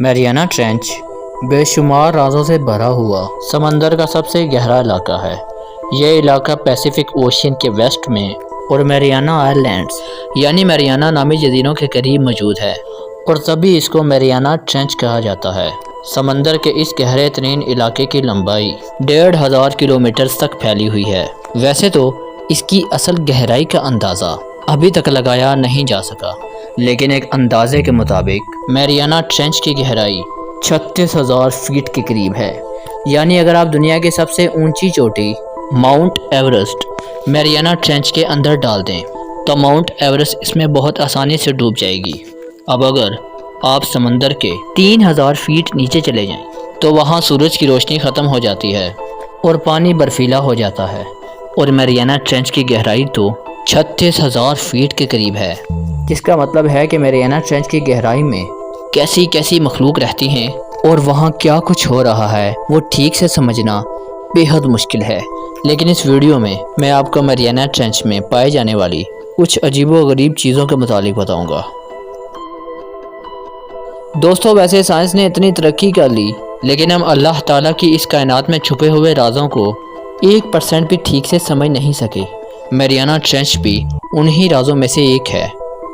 میریانا ٹرینچ بے شمار رازوں سے بھرا ہوا سمندر کا سب سے گہرا علاقہ ہے۔ یہ علاقہ پیسیفک اوشین کے ویسٹ میں اور میریانا آئلینڈز یعنی میریانا نامی جزیروں کے قریب موجود ہے، اور تبھی اس کو میریانا ٹرینچ کہا جاتا ہے۔ سمندر کے اس گہرے ترین علاقے کی لمبائی 1500 کلومیٹر تک پھیلی ہوئی ہے۔ ویسے تو اس کی اصل گہرائی کا اندازہ ابھی تک لگایا نہیں جا سکا، لیکن ایک اندازے کے مطابق میریانا ٹرینچ کی گہرائی 36,000 فیٹ کے قریب ہے۔ یعنی اگر آپ دنیا کی سب سے اونچی چوٹی ماؤنٹ ایورسٹ میریانا ٹرینچ کے اندر ڈال دیں تو ماؤنٹ ایورسٹ اس میں بہت آسانی سے ڈوب جائے گی۔ اب اگر آپ سمندر کے 3000 فیٹ نیچے چلے جائیں تو وہاں سورج کی روشنی ختم ہو جاتی ہے اور پانی برفیلا ہو جاتا ہے، اور میریانا ٹرینچ کی گہرائی تو 36,000 فیٹ کے قریب ہے، جس کا مطلب ہے کہ میریانا ٹرینچ کی گہرائی میں کیسی کیسی مخلوق رہتی ہیں اور وہاں کیا کچھ ہو رہا ہے وہ ٹھیک سے سمجھنا بے حد مشکل ہے۔ لیکن اس ویڈیو میں آپ کو میریانا ٹرینچ میں پائے جانے والی کچھ عجیب و غریب چیزوں کے متعلق بتاؤں گا۔ دوستو، ویسے سائنس نے اتنی ترقی کر لی، لیکن ہم اللہ تعالیٰ کی اس کائنات میں چھپے ہوئے رازوں کو 1% بھی ٹھیک سے سمجھ نہیں سکے۔ میریانا ٹرینچ بھی انہی رازوں میں سے ایک ہے۔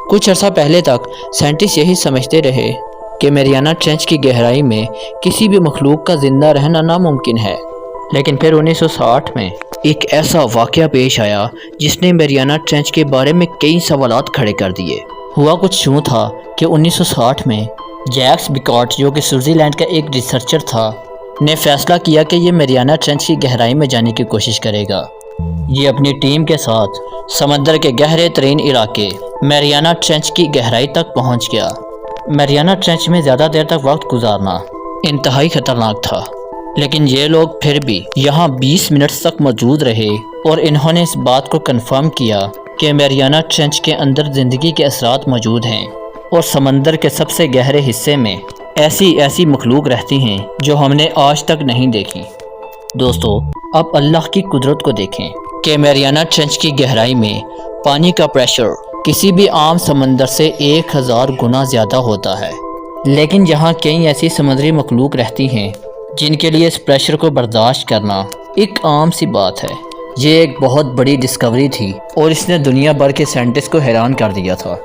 کچھ عرصہ پہلے تک سائنٹسٹ یہی سمجھتے رہے کہ میریانا ٹرینچ کی گہرائی میں کسی بھی مخلوق کا زندہ رہنا ناممکن ہے، لیکن پھر 1960 میں ایک ایسا واقعہ پیش آیا جس نے میریانا ٹرینچ کے بارے میں کئی سوالات کھڑے کر دیے۔ ہوا کچھ یوں تھا کہ 1960 میں جیکس بیکارٹ، جو کہ سوئٹزر لینڈ کا ایک ریسرچر تھا، نے فیصلہ کیا کہ یہ میریانا ٹرینچ کی گہرائی میں جانے کی کوشش کرے گا۔ یہ اپنی ٹیم کے ساتھ سمندر کے گہرے ترین علاقے میریانا ٹرینچ کی گہرائی تک پہنچ گیا۔ میریانا ٹرینچ میں زیادہ دیر تک وقت گزارنا انتہائی خطرناک تھا، لیکن یہ لوگ پھر بھی یہاں 20 منٹ تک موجود رہے، اور انہوں نے اس بات کو کنفرم کیا کہ میریانا ٹرینچ کے اندر زندگی کے اثرات موجود ہیں، اور سمندر کے سب سے گہرے حصے میں ایسی مخلوق رہتی ہیں جو ہم نے آج تک نہیں دیکھی۔ دوستو، اب اللہ کی قدرت کو دیکھیں کہ میریانا ٹرینچ کی گہرائی میں پانی کا پریشر کسی بھی عام سمندر سے 1000 گنا زیادہ ہوتا ہے، لیکن جہاں کئی ایسی سمندری مخلوق رہتی ہیں جن کے لیے اس پریشر کو برداشت کرنا ایک عام سی بات ہے۔ یہ ایک بہت بڑی ڈسکوری تھی، اور اس نے دنیا بھر کے سائنٹسٹ کو حیران کر دیا تھا،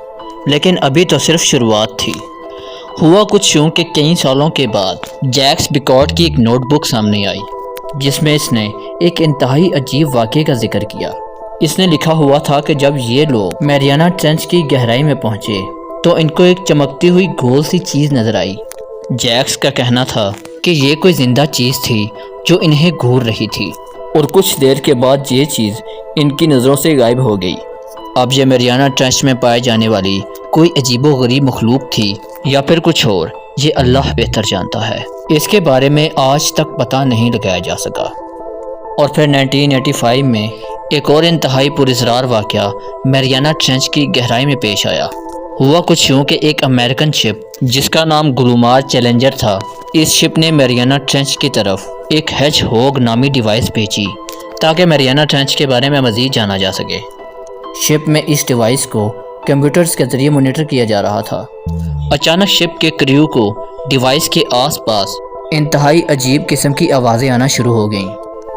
لیکن ابھی تو صرف شروعات تھی۔ ہوا کچھ یوں کہ کئی سالوں کے بعد جیکس بیکارٹ کی ایک نوٹ بک سامنے آئی، جس میں اس نے ایک انتہائی عجیب واقعے کا ذکر کیا۔ اس نے لکھا ہوا تھا کہ جب یہ لوگ میریانا ٹرینچ کی گہرائی میں پہنچے تو ان کو ایک چمکتی ہوئی گول سی چیز نظر آئی۔ جیکس کا کہنا تھا کہ یہ کوئی زندہ چیز تھی جو انہیں گھور رہی تھی، اور کچھ دیر کے بعد یہ چیز ان کی نظروں سے غائب ہو گئی۔ اب یہ میریانا ٹرینچ میں پائے جانے والی کوئی عجیب و غریب مخلوق تھی یا پھر کچھ اور، یہ اللہ بہتر جانتا ہے۔ اس کے بارے میں آج تک پتہ نہیں لگایا جا سکا۔ اور پھر 1985 میں ایک اور انتہائی پراسرار واقعہ میریانا ٹرینچ کی گہرائی میں پیش آیا۔ ہوا کچھ یوں کہ ایک امریکن شپ جس کا نام گلومار چیلنجر تھا، اس شپ نے میریانا ٹرینچ کی طرف ایک ہیج ہوگ نامی ڈیوائس بھیجی تاکہ میریانا ٹرینچ کے بارے میں مزید جانا جا سکے۔ شپ میں اس ڈیوائس کو کمپیوٹرز کے ذریعے مانیٹر کیا جا رہا تھا۔ اچانک شپ کے کریو کو ڈیوائس کے آس پاس انتہائی عجیب قسم کی آوازیں آنا شروع ہو گئیں،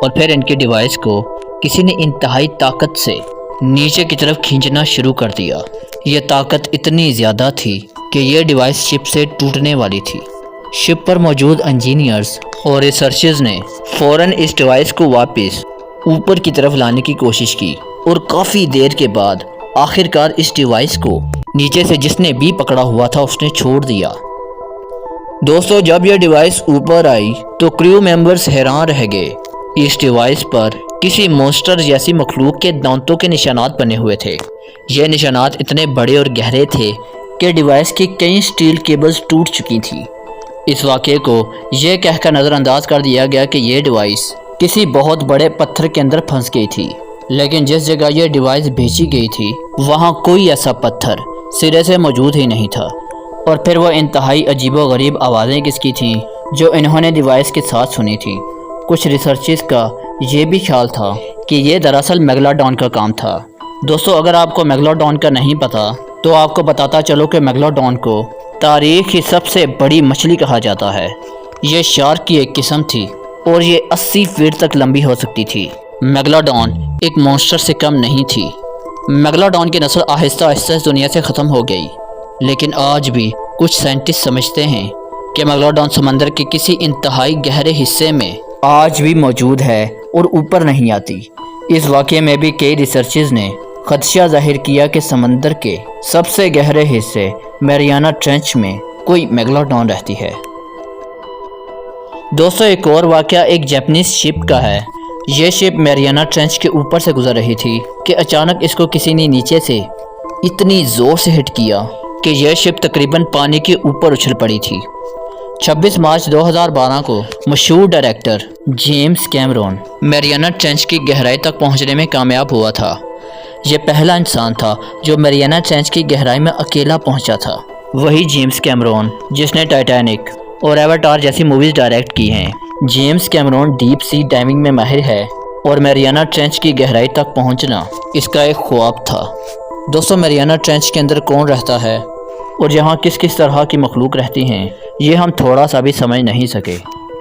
اور پھر ان کی ڈیوائس کو کسی نے انتہائی طاقت سے نیچے کی طرف کھینچنا شروع کر دیا۔ یہ طاقت اتنی زیادہ تھی کہ یہ ڈیوائس شپ سے ٹوٹنے والی تھی۔ شپ پر موجود انجینئرز اور ریسرچرز نے فوراً اس ڈیوائس کو واپس اوپر کی طرف لانے کی کوشش کی، اور کافی دیر کے بعد آخرکار اس ڈیوائس کو نیچے سے جس نے بھی پکڑا ہوا تھا اس نے چھوڑ دیا۔ دوستو، جب یہ ڈیوائس اوپر آئی تو کریو ممبرز حیران رہ گئے۔ اس ڈیوائس پر کسی مونسٹر جیسی مخلوق کے دانتوں کے نشانات بنے ہوئے تھے۔ یہ نشانات اتنے بڑے اور گہرے تھے کہ ڈیوائس کی کئی سٹیل کیبلز ٹوٹ چکی تھیں۔ اس واقعے کو یہ کہہ کر نظر انداز کر دیا گیا کہ یہ ڈیوائس کسی بہت بڑے پتھر کے اندر پھنس گئی تھی، لیکن جس جگہ یہ ڈیوائس بھیجی گئی تھی وہاں کوئی ایسا پتھر سرے سے موجود ہی نہیں تھا۔ اور پھر وہ انتہائی عجیب و غریب آوازیں کس کی تھیں جو انہوں نے ڈیوائس کے ساتھ سنی تھی؟ کچھ ریسرچرز کا یہ بھی خیال تھا کہ یہ دراصل میگلاڈون کا کام تھا۔ دوستو، اگر آپ کو میگلاڈون کا نہیں پتہ تو آپ کو بتاتا چلو کہ میگلاڈون کو تاریخ کی سب سے بڑی مچھلی کہا جاتا ہے۔ یہ شارک کی ایک قسم تھی اور یہ 80 فیٹ تک لمبی ہو سکتی تھی۔ میگلاڈون ایک مونسٹر سے کم نہیں تھی۔ میگلاڈون کی نسل آہستہ آہستہ اس دنیا سے ختم ہو گئی، لیکن آج بھی کچھ سائنٹسٹ سمجھتے ہیں کہ میگلاڈون سمندر کے کسی انتہائی گہرے حصے میں آج بھی موجود ہے اور اوپر نہیں آتی۔ اس واقعے میں بھی کئی ریسرچرز نے خدشہ ظاہر کیا کہ سمندر کے سب سے گہرے حصے میریانا ٹرینچ میں کوئی میگلاڈون رہتی ہے۔ دوستو، ایک اور واقعہ ایک جاپنیز شپ کا ہے۔ یہ شپ میریانا ٹرینچ کے اوپر سے گزر رہی تھی کہ اچانک اس کو کسی نے نیچے سے اتنی زور سے ہٹ کیا کہ یہ شپ تقریباً پانی کے اوپر اچھل پڑی تھی۔ 26 مارچ 2012 کو مشہور ڈائریکٹر جیمز کیمرون میریانا ٹرینچ کی گہرائی تک پہنچنے میں کامیاب ہوا تھا۔ یہ پہلا انسان تھا جو میریانا ٹرینچ کی گہرائی میں اکیلا پہنچا تھا۔ وہی جیمز کیمرون جس نے ٹائٹینک اور ایواٹار جیسی موویز ڈائریکٹ کی ہیں۔ James Cameron deep sea diving میں ماہر ہے اور میریانا ٹرینچ کی گہرائی تک پہنچنا اس کا ایک خواب تھا۔ دوستو، میریانا ٹرینچ کے اندر کون رہتا ہے اور یہاں کس کس طرح کی مخلوق رہتی ہیں، یہ ہم تھوڑا سا بھی سمجھ نہیں سکے،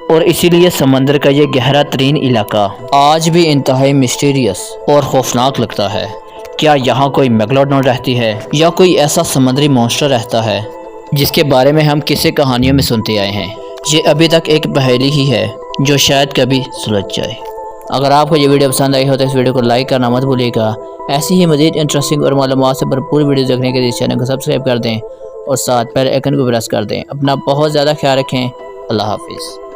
اور اسی لیے سمندر کا یہ گہرا ترین علاقہ آج بھی انتہائی مسٹیریس اور خوفناک لگتا ہے۔ کیا یہاں کوئی میگلاڈون رہتی ہے یا کوئی ایسا سمندری مونسٹر رہتا ہے جس کے بارے میں ہم کسی کہانیوں میں سنتے آئے ہیں؟ یہ ابھی تک ایک پہیلی ہی ہے جو شاید کبھی سلجھ جائے۔ اگر آپ کو یہ ویڈیو پسند آئی ہو تو اس ویڈیو کو لائک کرنا مت بھولیے گا۔ ایسی ہی مزید انٹرسٹنگ اور معلومات سے بھرپور ویڈیو دیکھنے کے لیے اس چینل کو سبسکرائب کر دیں اور ساتھ بیل آئیکن کو پریس کر دیں۔ اپنا بہت زیادہ خیال رکھیں۔ اللہ حافظ۔